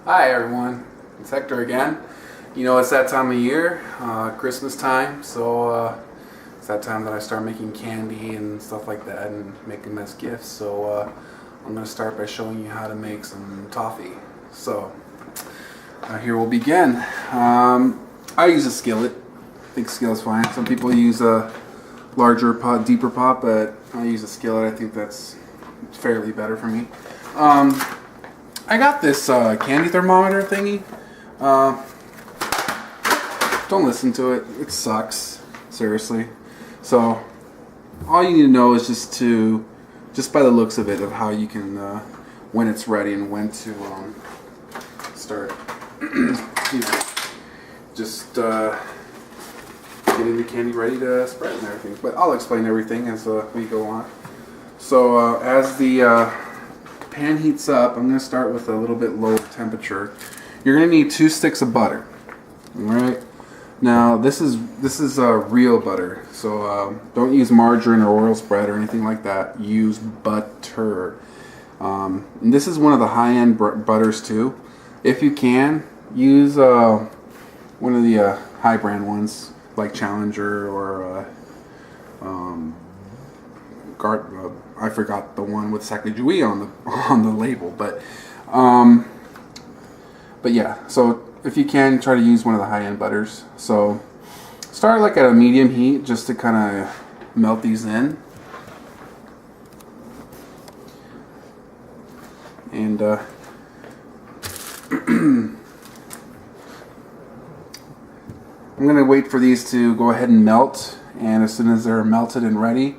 Hi everyone, it's Hector again. You know, it's that time of year, Christmas time, so it's that time that I start making candy and stuff like that and making them as gifts. So I'm going to start by showing you how to make some toffee. So here we'll begin. I use a skillet. I think skillet's fine. Some people use a larger pot, deeper pot, but I use a skillet. I think that's fairly better for me. I got this candy thermometer thingy. Don't listen to it. It sucks. Seriously. So all you need to know is just by the looks of it, of how you can, when it's ready and when to start, just getting the candy ready to spread and everything. But I'll explain everything as we go on. So as the pan heats up, I'm going to start with a little bit low temperature. You're going to need 2 sticks of butter. Alright? Now this is real butter, so don't use margarine or oil spread or anything like that. Use butter. And this is one of the high-end butters too. If you can, use one of the high brand ones like Challenger or I forgot the one with Sacagawea on the label, but yeah. So if you can, try to use one of the high-end butters. So start like at a medium heat just to kind of melt these in, and I'm gonna wait for these to go ahead and melt, and as soon as they're melted and ready,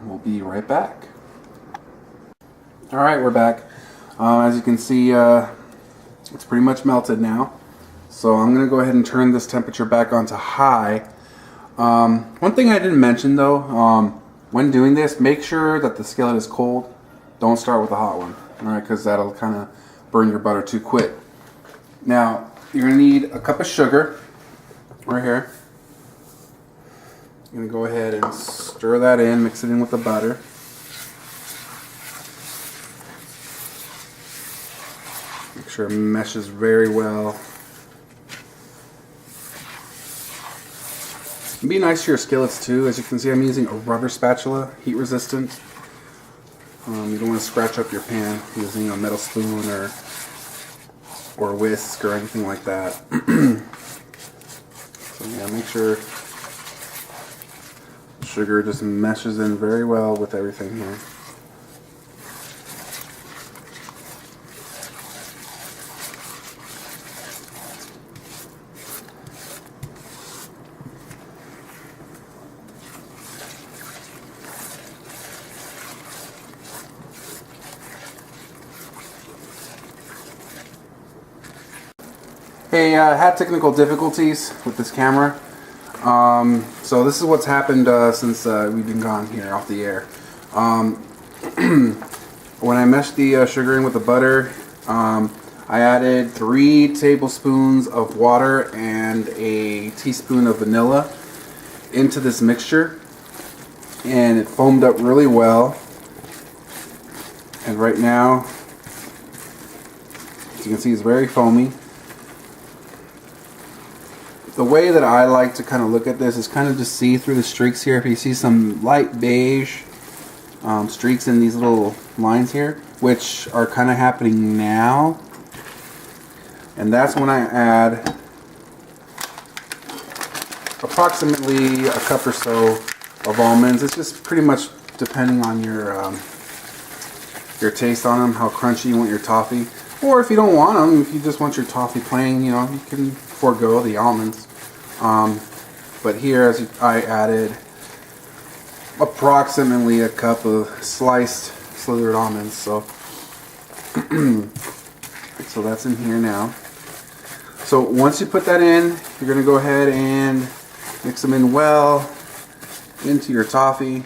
we'll be right back. Alright, we're back. As you can see, it's pretty much melted now. So I'm going to go ahead and turn this temperature back onto high. One thing I didn't mention though, when doing this, make sure that the skillet is cold. Don't start with a hot one, alright, because that'll kind of burn your butter too quick. Now, you're going to need a cup of sugar right here. I'm going to go ahead and stir that in, mix it in with the butter. Make sure it meshes very well. Be nice to your skillets too. As you can see, I'm using a rubber spatula, heat resistant. You don't want to scratch up your pan using a metal spoon or whisk or anything like that. So yeah, make sure sugar just meshes in very well with everything here. Hey, had technical difficulties with this camera. So this is what's happened since we've been gone here off the air. When I meshed the sugar in with the butter, I added 3 tablespoons of water and a teaspoon of vanilla into this mixture, and it foamed up really well. And right now, as you can see, it's very foamy. The way that I like to kind of look at this is kind of just see through the streaks here. If you see some light beige streaks in these little lines here, which are kind of happening now, and that's when I add approximately a cup or so of almonds. It's just pretty much depending on your taste on them, how crunchy you want your toffee. Or if you don't want them, if you just want your toffee plain, you know, you can forego the almonds. But here, I added approximately a cup of sliced slivered almonds. So, so that's in here now. So once you put that in, you're going to go ahead and mix them in well into your toffee.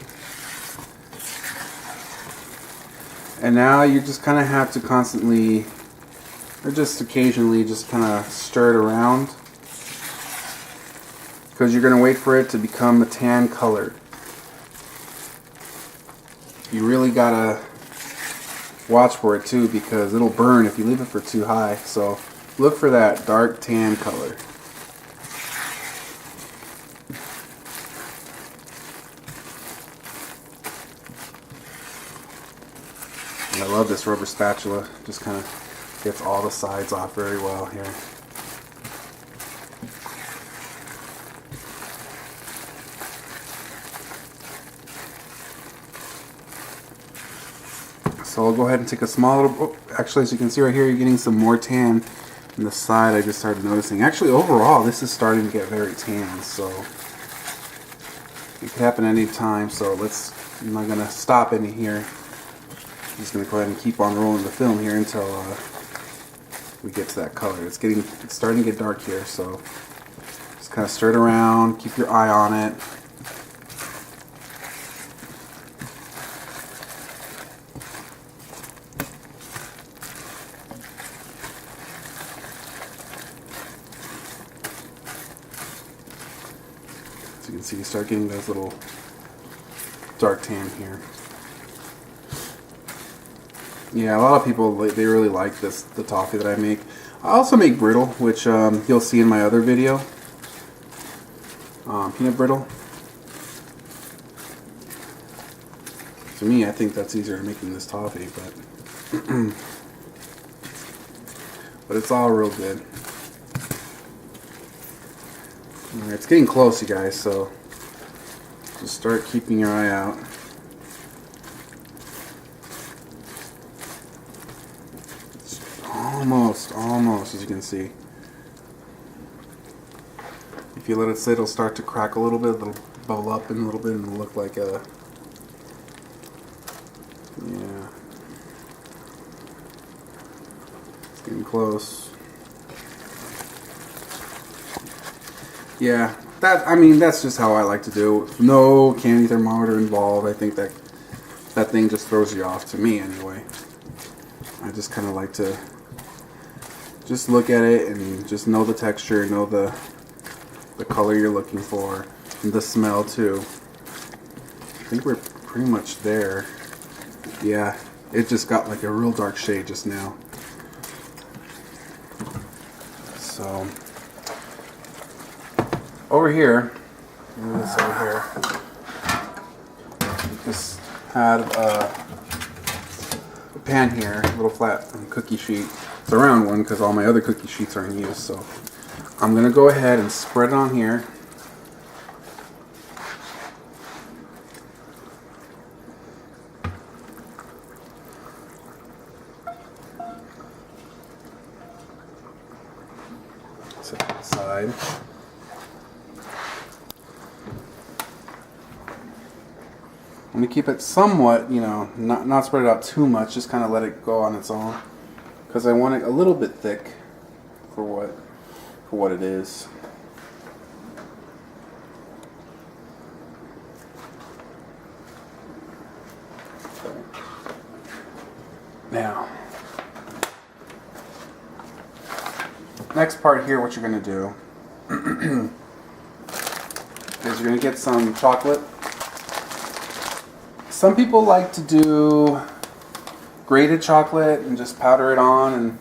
And now you just kind of have to constantly, or just occasionally, just kind of stir it around, because you're going to wait for it to become a tan color. You really gotta watch for it too, because it'll burn if you leave it for too high. So look for that dark tan color. And I love this rubber spatula. Just kind of gets all the sides off very well here. So I'll go ahead and take a small little, oh, actually as you can see right here, you're getting some more tan on the side. I just started noticing. Actually overall this is starting to get very tan, so it could happen any time. So I'm not going to stop any here. I'm just going to go ahead and keep on rolling the film here until we get to that color. It's starting to get dark here, so just kind of stir it around, keep your eye on it. So you can see you start getting those little dark tan here. Yeah, a lot of people, they really like the toffee that I make. I also make brittle, which you'll see in my other video. Peanut brittle. To me, I think that's easier than making this toffee, but but it's all real good. Alright, it's getting close, you guys, so just start keeping your eye out. It's almost, as you can see. If you let it sit, it'll start to crack a little bit, it'll bubble up in a little bit, and it'll look like a, yeah, it's getting close. Yeah, that's just how I like to do it. No candy thermometer involved. I think that thing just throws you off, to me anyway. I just kind of like to just look at it and just know the texture, know the color you're looking for, and the smell too. I think we're pretty much there. Yeah, it just got like a real dark shade just now. So over here, move this over here. Just had a pan here, a little flat cookie sheet. It's a round one because all my other cookie sheets are in use. So I'm gonna go ahead and spread it on here. Set that aside. I'm gonna keep it somewhat, not spread it out too much. Just kind of let it go on its own, because I want it a little bit thick for what it is. Now, next part here, what you're gonna do is you're gonna get some chocolate. Some people like to do grated chocolate and just powder it on, and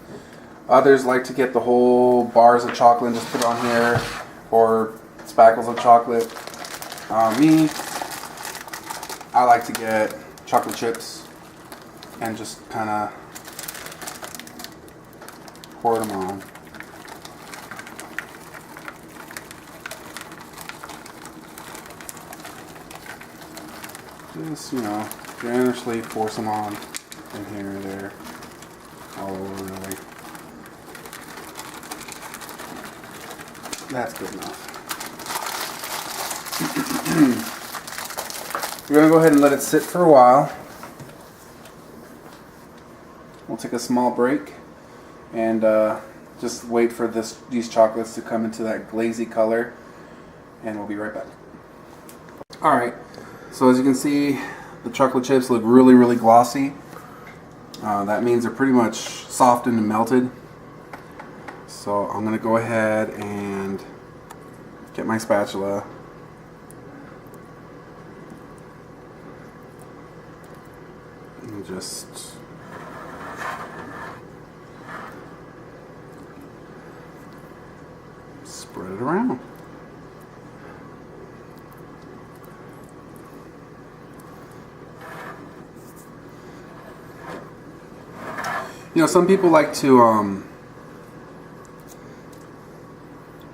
others like to get the whole bars of chocolate and just put it on here, or spackles of chocolate. Me, I like to get chocolate chips and just kind of pour them on. Just, generously force them on in here and there, all over really. That's good enough. We're going to go ahead and let it sit for a while. We'll take a small break and just wait for these chocolates to come into that glazy color, and we'll be right back. Alright, so as you can see, the chocolate chips look really, really glossy. That means they're pretty much softened and melted. So I'm going to go ahead and get my spatula. And just around. You know, some people like to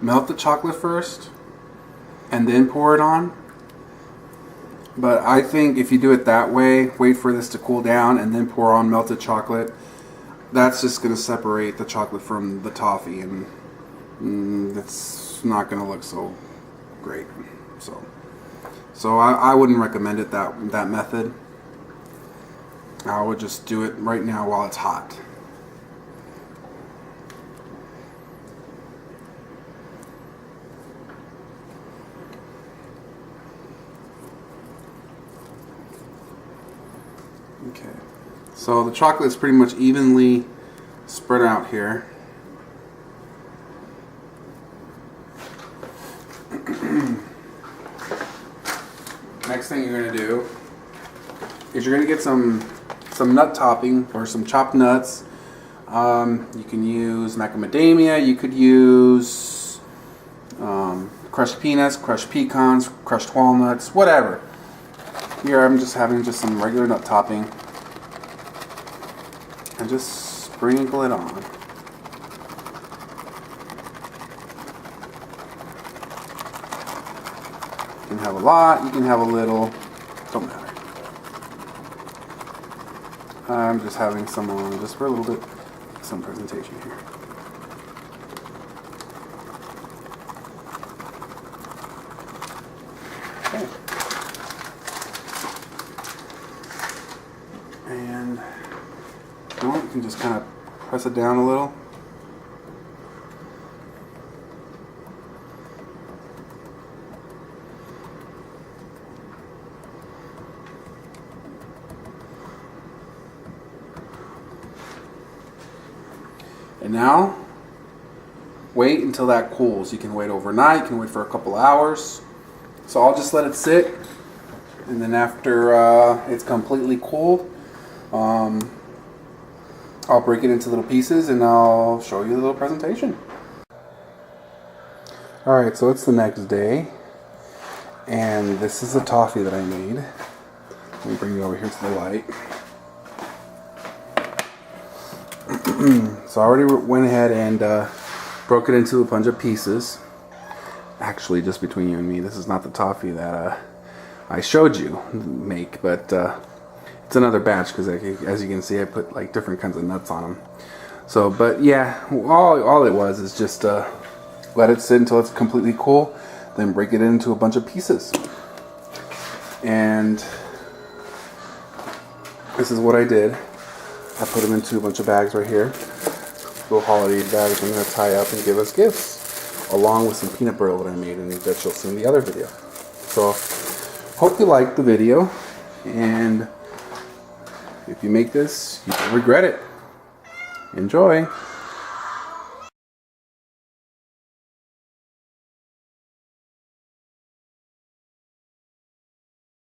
melt the chocolate first and then pour it on. But I think if you do it that way, wait for this to cool down and then pour on melted chocolate, that's just going to separate the chocolate from the toffee, and it's not going to look so great. So I wouldn't recommend it that method. I would just do it right now while it's hot. Okay, so the chocolate is pretty much evenly spread out here. Next thing you're going to do is you're going to get some nut topping or some chopped nuts. You can use macadamia, you could use crushed peanuts, crushed pecans, crushed walnuts, whatever. Here I'm just having some regular nut topping and just sprinkle it on. You can have a lot, you can have a little, don't matter. I'm just having some on just for a little bit, some presentation here. Okay. And you can just kind of press it down a little. And now, wait until that cools. You can wait overnight, you can wait for a couple hours. So I'll just let it sit, and then after it's completely cooled, I'll break it into little pieces and I'll show you the little presentation. Alright, so it's the next day, and this is the toffee that I made. Let me bring it over here to the light. So I already went ahead and broke it into a bunch of pieces. Actually, just between you and me, this is not the toffee that I showed you make, but it's another batch because as you can see, I put like different kinds of nuts on them. So, but yeah, all it was is just let it sit until it's completely cool, then break it into a bunch of pieces. And this is what I did. I put them into a bunch of bags right here. Little holiday bags I'm going to tie up and give us gifts, along with some peanut butter that I made and that you'll see in the other video. So, hope you liked the video, and if you make this, you won't regret it. Enjoy!